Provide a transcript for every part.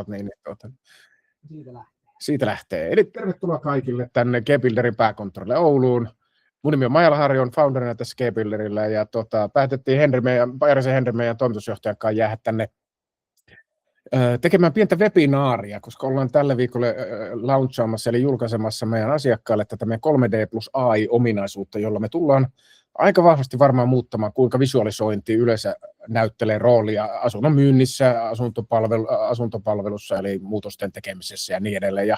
niin siitä lähtee. Eli tervetuloa kaikille tänne G-Builderin pääkonttorille Ouluun. Mun nimi on Maija Lahari, on founderina tässä G-Builderillä ja päätettiin Pajarisen Henri, meidän toimitusjohtajan kanssa jäädä tänne tekemään pientä webinaaria, koska ollaan tällä viikolla launchaamassa eli julkaisemassa meidän asiakkaille tätä meidän 3D plus AI-ominaisuutta, jolla me tullaan aika vahvasti varmaan muuttamaan, kuinka visualisointi yleensä näyttelee roolia asunnon myynnissä, asuntopalvelussa, eli muutosten tekemisessä ja niin edelleen. Ja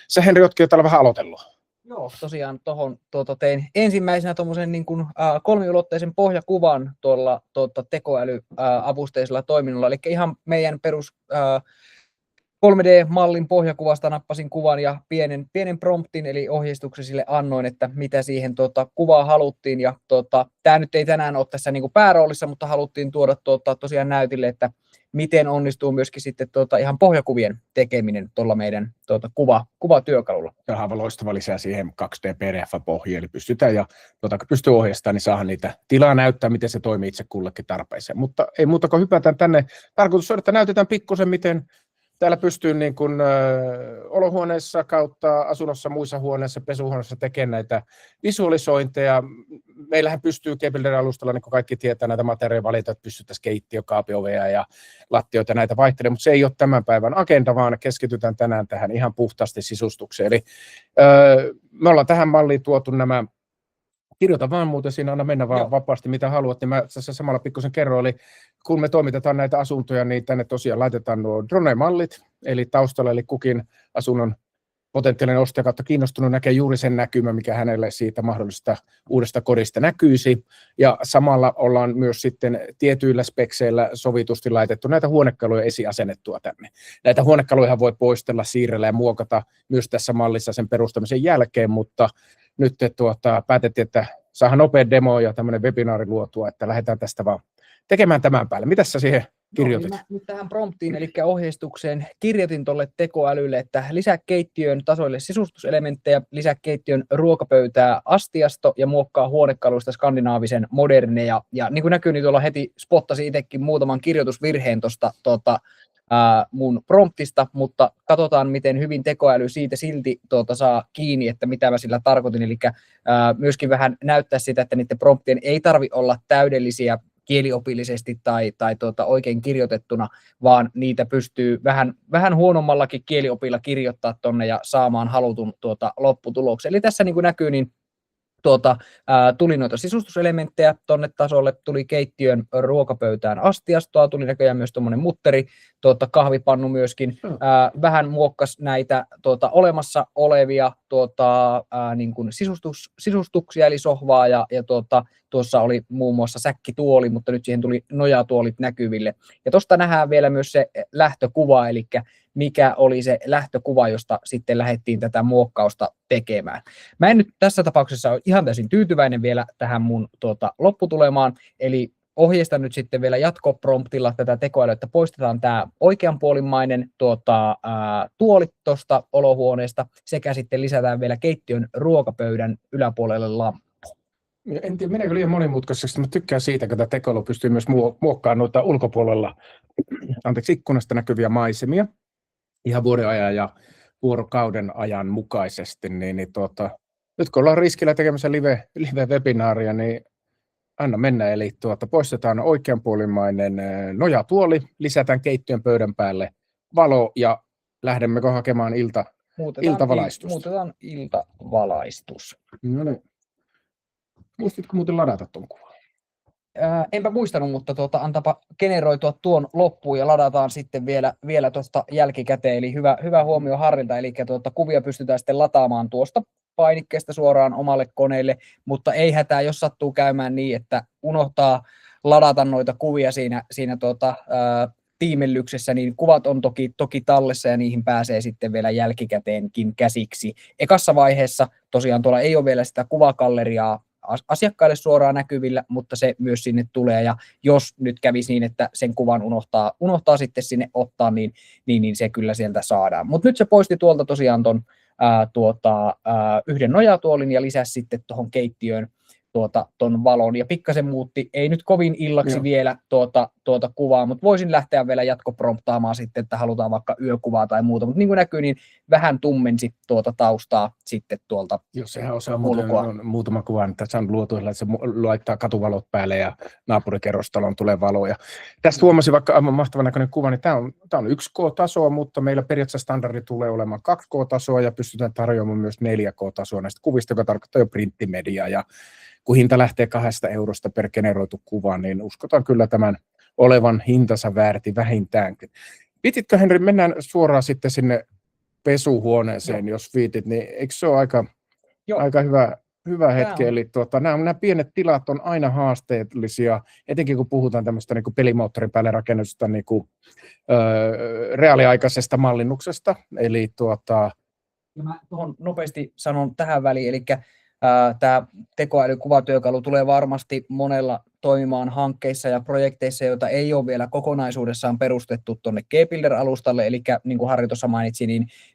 sä, Henri, ootkin jo täällä vähän aloitellut. Joo, tosiaan tuohon tein ensimmäisenä tuommoisen niin kuin kolmiulotteisen pohjakuvan tuolla tekoälyavusteisella toiminnolla, eli ihan meidän perus 3D-mallin pohjakuvasta nappasin kuvan ja pienen promptin, eli ohjeistuksen sille annoin, että mitä siihen kuvaa haluttiin. Ja tämä nyt ei tänään ole tässä niin kuin pääroolissa, mutta haluttiin tuoda tosiaan näytille, että miten onnistuu myöskin sitten ihan pohjakuvien tekeminen tuolla meidän kuvatyökalulla. Ja aivan loistava lisää siihen 2D PDF-pohjiin, eli pystytään ja kun pystyy ohjeistamaan, niin saadaan niitä tilaa näyttää, miten se toimii itse kullekin tarpeeseen. Mutta ei muuta kuin hypätään tänne. Tarkoitus on, että näytetään pikkusen, miten täällä pystyy niin kuin olohuoneessa kautta asunnossa, muissa huoneissa, pesuhuoneissa tekemään näitä visualisointeja. Meillähän pystyy G-Builder-alustalla, niin kuin kaikki tietää, näitä materiaaleja valita, että pystyttäisiin keittiö, kaapioveja ja lattioita ja näitä vaihtelemaan, mutta se ei ole tämän päivän agenda, vaan keskitytään tänään tähän ihan puhtaasti sisustukseen. Eli me ollaan tähän malliin tuotu nämä. Kirjoita vaan muuten, siinä aina mennä vaan vapaasti mitä haluat, niin mä tässä samalla pikkusen kerron, eli kun me toimitetaan näitä asuntoja, niin tänne tosiaan laitetaan nuo drone-mallit, eli taustalla, eli kukin asunnon potentiaalinen ostaja kautta kiinnostunut näkee juuri sen näkymän, mikä hänelle siitä mahdollisesta uudesta kodista näkyisi, ja samalla ollaan myös sitten tietyillä spekseillä sovitusti laitettu näitä huonekaluja esiasennettua tänne. Näitä huonekaluja voi poistella, siirrellä ja muokata myös tässä mallissa sen perustamisen jälkeen, mutta nyt päätettiin, että saadaan nopea demo ja tämmöinen webinaari luotua, että lähdetään tästä vaan tekemään tämän päälle. Mitäs sä siihen kirjoitit? No, niin nyt tähän promptiin, eli ohjeistukseen, kirjoitin tuolle tekoälylle, että lisää keittiön tasoille sisustuselementtejä, lisää keittiön ruokapöytää astiasto ja muokkaa huonekaluista skandinaavisen moderneja. Ja niin kuin näkyy, niin tuolla heti spottasin itsekin muutaman kirjoitusvirheen tuosta mun promptista, mutta katsotaan, miten hyvin tekoäly siitä silti saa kiinni, että mitä mä sillä tarkoitin. Eli myöskin vähän näyttää sitä, että niiden promptien ei tarvitse olla täydellisiä kieliopillisesti tai oikein kirjoitettuna, vaan niitä pystyy vähän huonommallakin kieliopilla kirjoittaa tonne ja saamaan halutun lopputuloksen. Eli tässä niin kuin näkyy, niin tuli noita sisustuselementtejä tonne tasolle, tuli keittiön ruokapöytään astiastoa, tuli näköjään myös tuommoinen mutteri, kahvipannu myöskin, vähän muokkas näitä olemassa olevia niin kuin sisustuksia, eli sohvaa, ja tuossa oli muun muassa säkkituoli, mutta nyt siihen tuli nojatuolit näkyville. Ja tuosta nähdään vielä myös se lähtökuva, eli mikä oli se lähtökuva, josta sitten lähdettiin tätä muokkausta tekemään. Mä en nyt tässä tapauksessa ole ihan täysin tyytyväinen vielä tähän mun lopputulemaan, eli ohjeistan nyt sitten vielä jatkopromptilla tätä tekoälyä, että poistetaan tämä oikeanpuolimmainen tuoli tuosta olohuoneesta, sekä sitten lisätään vielä keittiön ruokapöydän yläpuolelle lamppu. En tiedä, meneekö liian monimutkaiseksi, mutta tykkään siitä, kun tämä tekoäly pystyy myös muokkaamaan noita ulkopuolella ikkunasta näkyviä maisemia ihan vuoden ajan ja vuorokauden ajan mukaisesti. Nyt kun ollaan riskillä tekemässä live-webinaaria, niin anna mennä. Eli poistetaan oikeanpuolimmainen nojatuoli, lisätään keittiön pöydän päälle valo ja lähdemmekö hakemaan iltavalaistusta? Muutetaan iltavalaistus. No niin. Muistitko muuten ladata tuon kuvan? Enpä muistanut, mutta antapa generoitua tuon loppuun ja ladataan sitten vielä tuosta jälkikäteen. Eli hyvä huomio Harrilta, eli kuvia pystytään sitten lataamaan tuosta painikkeesta suoraan omalle koneelle, mutta ei hätää, jos sattuu käymään niin, että unohtaa ladata noita kuvia siinä tiimellyksessä, niin kuvat on toki tallessa ja niihin pääsee sitten vielä jälkikäteenkin käsiksi. Ekassa vaiheessa tosiaan tuolla ei ole vielä sitä kuvagalleriaa asiakkaille suoraan näkyvillä, mutta se myös sinne tulee, ja jos nyt kävisi niin, että sen kuvan unohtaa sitten sinne ottaa, niin se kyllä sieltä saadaan. Mutta nyt se poisti tuolta tosiaan ton yhden nojatuolin ja lisäsi sitten tuohon keittiöön ton valon, ja pikkasen muutti, ei nyt kovin illaksi Joo. vielä tuota kuvaa, mutta voisin lähteä vielä jatkopromptaamaan sitten, että halutaan vaikka yökuvaa tai muuta, mutta niin kuin näkyy, niin vähän tummensi tuota taustaa sitten tuolta Jos sehän osaa ulkoa. on muutama kuva, että se on luotu, että se laittaa katuvalot päälle ja naapurikerrostaloon tulee valoja. Tästä huomasin vaikka aivan mahtavan näköinen kuva, niin tämä on 1K-tasoa, mutta meillä periaatteessa standardi tulee olemaan 2K-tasoa ja pystytään tarjoamaan myös 4K-tasoa näistä kuvista, joka tarkoittaa jo printtimediaa. Ja kun hinta lähtee 2 eurosta per generoitu kuva, niin uskotaan kyllä tämän olevan hintansa väärti vähintäänkin. Viititkö, Henri, mennään suoraan sitten sinne pesuhuoneeseen, jos viitit, niin eikö se ole aika hyvä hetki? Eli nämä pienet tilat on aina haasteellisia, etenkin kun puhutaan tämmöistä niin kuin pelimoottorin päälle rakennusta niin kuin, reaaliaikaisesta mallinnuksesta. Eli Mä tuohon nopeasti sanon tähän väliin, eli tämä tekoälykuvatyökalu tulee varmasti monella toimimaan hankkeissa ja projekteissa, joita ei ole vielä kokonaisuudessaan perustettu tuonne G-Builder-alustalle, eli niin kuin Harri tuossa mainitsi,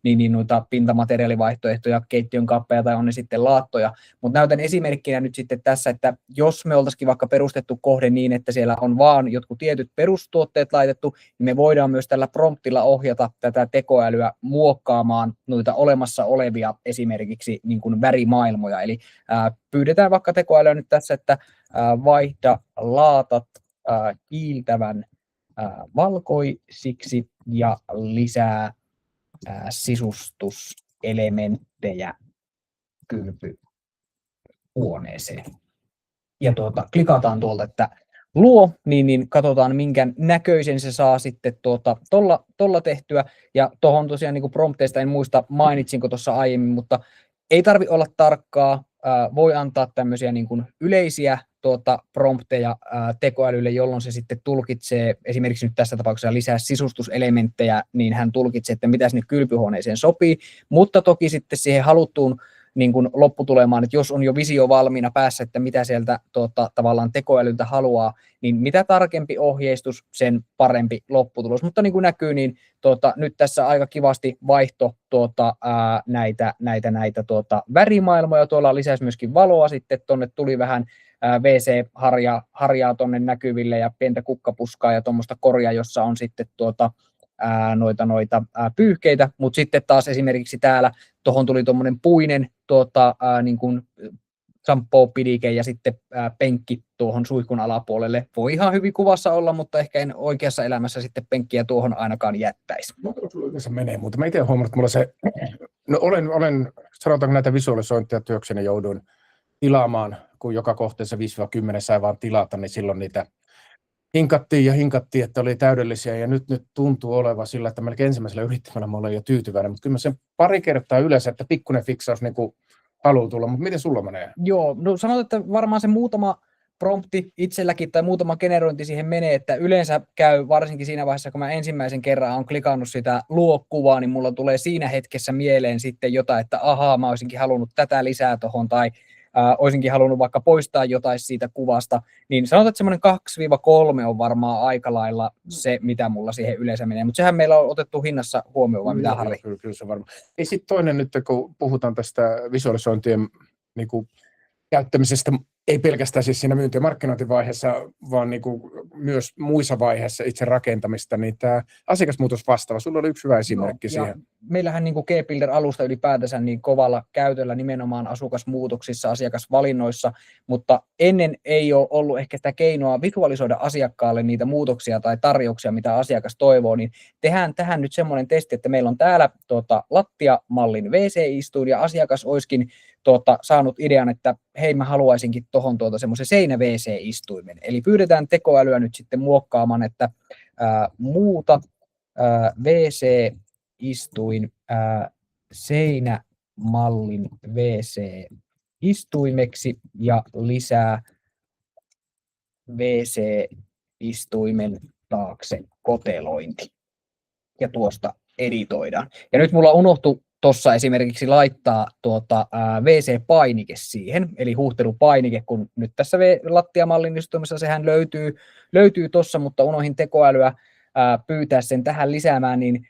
niin noita pintamateriaalivaihtoehtoja, keittiön kappeja tai on ne sitten laattoja, mutta näytän esimerkkinä nyt sitten tässä, että jos me oltaisikin vaikka perustettu kohde niin, että siellä on vaan jotkut tietyt perustuotteet laitettu, niin me voidaan myös tällä promptilla ohjata tätä tekoälyä muokkaamaan noita olemassa olevia esimerkiksi niin kuin värimaailmoja, eli pyydetään vaikka tekoälyä nyt tässä, että vaihda laatat kiiltävän valkoisiksi ja lisää sisustuselementtejä kylpyhuoneeseen. Ja klikataan tuolta, että luo, niin katsotaan minkä näköisen se saa sitten tolla tehtyä. Ja tuohon tosiaan niin kuin prompteista en muista mainitsinko tuossa aiemmin, mutta ei tarvitse olla tarkkaa. Voi antaa tämmöisiä niin kuin yleisiä prompteja tekoälylle, jolloin se sitten tulkitsee, esimerkiksi nyt tässä tapauksessa lisää sisustuselementtejä, niin hän tulkitsee, että mitä sinne kylpyhuoneeseen sopii, mutta toki sitten siihen haluttuun niin kuin lopputulemaan, että jos on jo visio valmiina päässä, että mitä sieltä tavallaan tekoälyltä haluaa, niin mitä tarkempi ohjeistus, sen parempi lopputulos. Mutta niin kuin näkyy, niin nyt tässä aika kivasti vaihto näitä värimaailmoja, tuolla lisäsi myöskin valoa sitten, tuonne tuli vähän WC-harjaa tuonne näkyville ja pientä kukkapuskaa ja tuommoista koria, jossa on sitten noita pyyhkeitä, mutta sitten taas esimerkiksi täällä tuohon tuli tuommoinen puinen niin kuin shampoo-pidike ja sitten penkki tuohon suihkun alapuolelle. Voi ihan hyvin kuvassa olla, mutta ehkä en oikeassa elämässä sitten penkkiä tuohon ainakaan jättäisi. Se menee, mutta mä itse huomannut, että mulla se, no olen sanotaanko näitä visualisointia työkseni jouduin tilaamaan, kun joka kohteessa 5-10 sai vaan tilata, niin silloin niitä hinkattiin, että oli täydellisiä, ja nyt tuntuu olevan sillä, että melkein ensimmäisellä yrittämällä mä olen jo tyytyväinen, mutta kyllä mä sen pari kertaa yleensä, että pikkuinen fiksaus niin kuin haluaa tulla, mutta miten sulla menee? Joo, no sanot, että varmaan se muutama prompti itselläkin tai muutama generointi siihen menee, että yleensä käy varsinkin siinä vaiheessa, kun mä ensimmäisen kerran olen klikannut sitä luokuvaa, niin mulla tulee siinä hetkessä mieleen sitten jotain, että ahaa, mä olisinkin halunnut tätä lisää tuohon, tai olisinkin halunnut vaikka poistaa jotain siitä kuvasta, niin sanotaan, että semmoinen 2-3 on varmaan aika lailla se, mitä mulla siihen yleensä menee, mutta sehän meillä on otettu hinnassa huomioon, vai mitä, Harri? Kyllä se varmaan. Ja sitten toinen nyt, kun puhutaan tästä visualisointien niin kuin käyttämisestä, ei pelkästään siis siinä myynti- ja markkinointivaiheessa, vaan niin kuin myös muissa vaiheissa itse rakentamista, niin tämä asiakasmuutos vastaava, sulla oli yksi hyvä esimerkki siihen. Meillähän niin kuin G-Builder-alusta ylipäätänsä niin kovalla käytöllä nimenomaan asukasmuutoksissa, asiakasvalinnoissa, mutta ennen ei ole ollut ehkä sitä keinoa visualisoida asiakkaalle niitä muutoksia tai tarjouksia, mitä asiakas toivoo, niin tehdään tähän nyt semmoinen testi, että meillä on täällä lattiamallin WC-istuin ja asiakas olisikin saanut idean, että hei, mä haluaisinkin tuohon semmoisen seinä-WC-istuimen. Eli pyydetään tekoälyä nyt sitten muokkaamaan, että muuta WC-istuin seinämallin WC-istuimeksi ja lisää WC-istuimen taakse kotelointi. Ja tuosta editoidaan. Ja nyt mulla unohtui tuossa esimerkiksi laittaa WC-painike siihen, eli huuhtelupainike, kun nyt tässä lattiamallin istuimessa sehän löytyy tuossa, mutta unohin tekoälyä pyytää sen tähän lisäämään, niin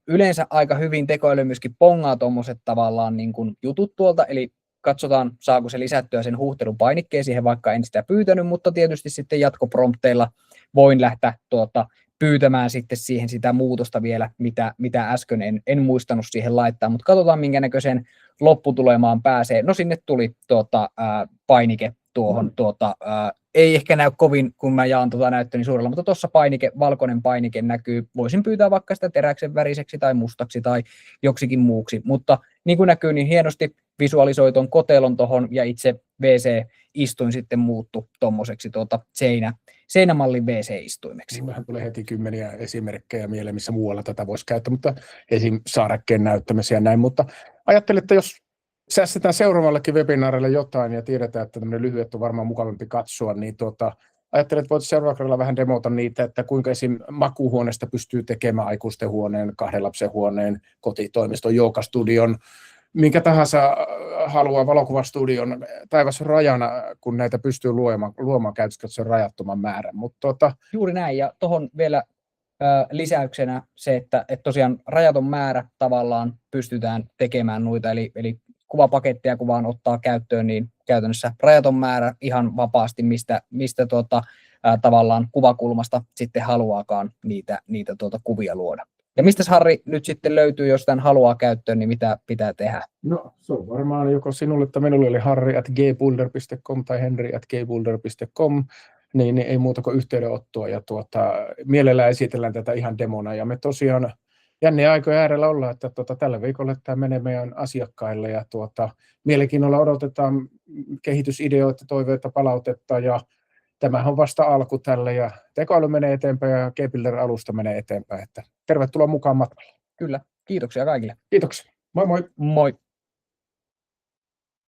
yleensä aika hyvin tekoäly myöskin pongaa tuommoiset tavallaan niin kuin jutut tuolta, eli katsotaan saako se lisättyä sen huuhtelupainikkeeseen siihen, vaikka en sitä pyytänyt, mutta tietysti sitten jatkoprompteilla voin lähteä pyytämään sitten siihen sitä muutosta vielä, mitä äsken en muistanut siihen laittaa, mutta katsotaan minkä näköiseen lopputulemaan pääsee. No sinne tuli painike tuohon, ei ehkä näy kovin, kun mä jaan näyttöni suurella, mutta tuossa valkoinen painike näkyy. Voisin pyytää vaikka sitä teräksen väriseksi tai mustaksi tai joksikin muuksi, mutta niin kuin näkyy, niin hienosti visualisoi tuon kotelon tuohon ja itse WC-istuin sitten muuttu tuommoiseksi seinämallin WC-istuimeksi. Vähän tulee heti kymmeniä esimerkkejä mieleen, missä muualla tätä voisi käyttää, mutta esim. Saarekkeen näyttämisiä ja näin, mutta ajattelin, että jos säästetään seuraavallekin webinaarille jotain ja tiedetään, että tämmöinen lyhyet on varmaan mukavampi katsoa, niin ajattelin, että voitaisiin seuraavalla kerralla vähän demota niitä, että kuinka esim. Makuuhuoneesta pystyy tekemään aikuisten huoneen, 2 lapsen huoneen, kotitoimiston, joogastudion, minkä tahansa haluaa valokuvastudion taivas rajana, kun näitä pystyy luomaan käytössä rajattoman määrän. Juuri näin, ja tuohon vielä lisäyksenä se, että tosiaan rajaton määrä tavallaan pystytään tekemään noita, eli kuvapaketteja kun vaan ottaa käyttöön, niin käytännössä rajaton määrä ihan vapaasti, mistä tavallaan kuvakulmasta sitten haluaakaan niitä kuvia luoda. Ja mistä Harri nyt sitten löytyy, jos tämän haluaa käyttöön, niin mitä pitää tehdä? No se on varmaan joko sinulle että minulle, eli harri@gbuilder.com tai henry@gbuilder.com, niin ei muuta kuin yhteydenottoa ja mielellään esitellään tätä ihan demona. Ja me tosiaan jänniä aikoja äärellä olla, että tällä viikolla tämä menee meidän asiakkaille ja mielenkiinnolla odotetaan kehitysideoita, toiveita, palautetta ja tämähän on vasta alku tälle ja tekoäly menee eteenpäin ja Gbuilder-alusta menee eteenpäin, että tervetuloa mukaan matkalle. Kyllä, kiitoksia kaikille. Kiitoksia. Moi moi. Moi.